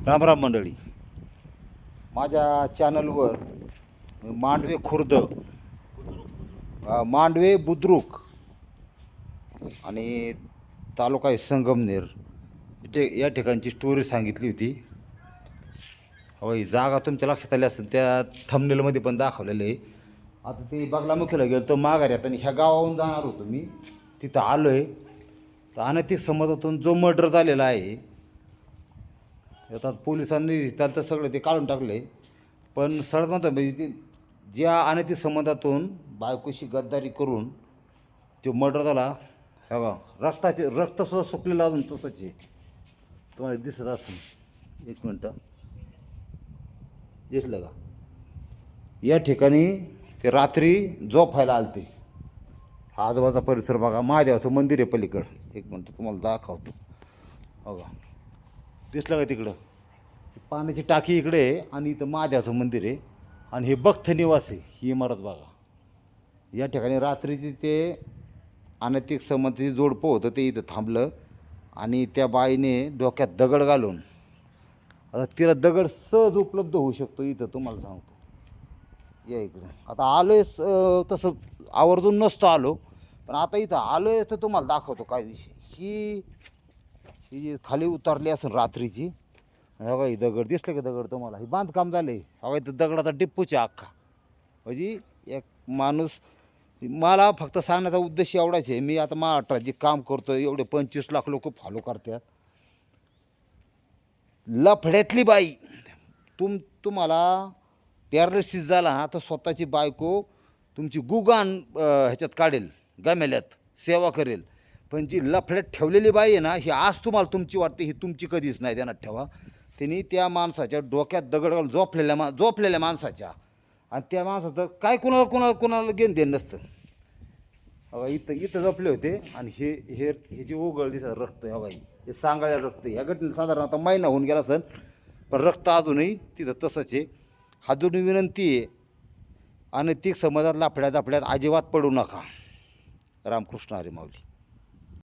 रामराम मंडळी, माझ्या चॅनलवर मांडवे खुर्द, मांडवे बुद्रुक आणि तालुका आहे संगमनेर या ठिकाणची स्टोरी सांगितली होती. हो, ही जागा तुमच्या लक्षात आली असेल, त्या थंबनेलमध्ये पण दाखवलेलं आहे. आता ते बगलामुखीला गेलो तो माघाऱ्यात आणि ह्या गावाहून जाणार होतो मी. तिथं आलो आहे तर अनैतिक संबंधातून जो मर्डर झालेला आहे, आता पोलिसांनी त्यांचं सगळं ते काढून टाकलं आहे. पण सगळ्यात म्हणतो म्हणजे ते ज्या अनैतिक संबंधातून बायकोशी गद्दारी करून तो मर्डर झाला, हे बघा रक्तसुद्धा सुकलेलं अजून तसंच आहे. तुम्हाला दिसत असेल, एक मिनटं, दिसलं का? या ठिकाणी ते रात्री झोपायला आलते. हा आजूबाजूचा परिसर बघा, महादेवाचं मंदिर आहे पलीकडं. एक मिनटं तुम्हाला दाखवतो. बघा, दिसलं का तिकडं? पाण्याची टाकी इकडे आहे आणि इथं महादेवाचं मंदिर आहे आणि हे बख्त निवास आहे, ही इमारत बघा. या ठिकाणी रात्रीची ते अनैतिक संबंधाची जोडपं होतं ते इथं थांबलं आणि त्या बाईने डोक्यात दगड घालून, आता तिला दगड सहज उपलब्ध होऊ शकतो इथं, तुम्हाला सांगतो. या इकडं आता आलो आहे, तसं आवर्जून नसतो आलो, पण आता इथं आलो आहे तर तुम्हाला दाखवतो काय विषय. ही जी खाली उतरली असेल रात्रीची, बघा ही दगड दिसलं का? दगड तुम्हाला, हे बांधकाम झालं आहे. बघा इथं दगडाचा डिप्पूच आहे अख्खा. म्हणजे एक माणूस, मला फक्त सांगण्याचा उद्देश एवढाच आहे, मी आता महाराष्ट्रात जे काम करतो, एवढे 25 लाख लोक फॉलो करतात. लफड्यातली बाई, तुम्हाला पॅरालिसिस झाला ना तर स्वतःची बायको तुमची गुगान ह्याच्यात काढेल, गमेल्यात सेवा करेल. पण जी लफड्यात ठेवलेली बाई आहे ना, ही आज तुम्हाला तुमची वाटते, ही तुमची कधीच नाही. ध्यानात ठेवा, त्यांनी त्या माणसाच्या डोक्यात दगड घालून झोपलेल्या माणसाच्या, आणि त्या माणसाचं काय कुणाला घेणं देणं नसतं. इथं झोपले होते आणि हे जे उघड दिसत रक्त, हे सांगायला रक्त. ह्या घटनेला साधारणतः महिना होऊन गेला असेल, पण रक्त अजूनही तिथं तसंच आहे. अजून विनंती आहे, अनैतिक संबंधात लफड्यात अजिबात पडू नका. रामकृष्ण हरी माऊली.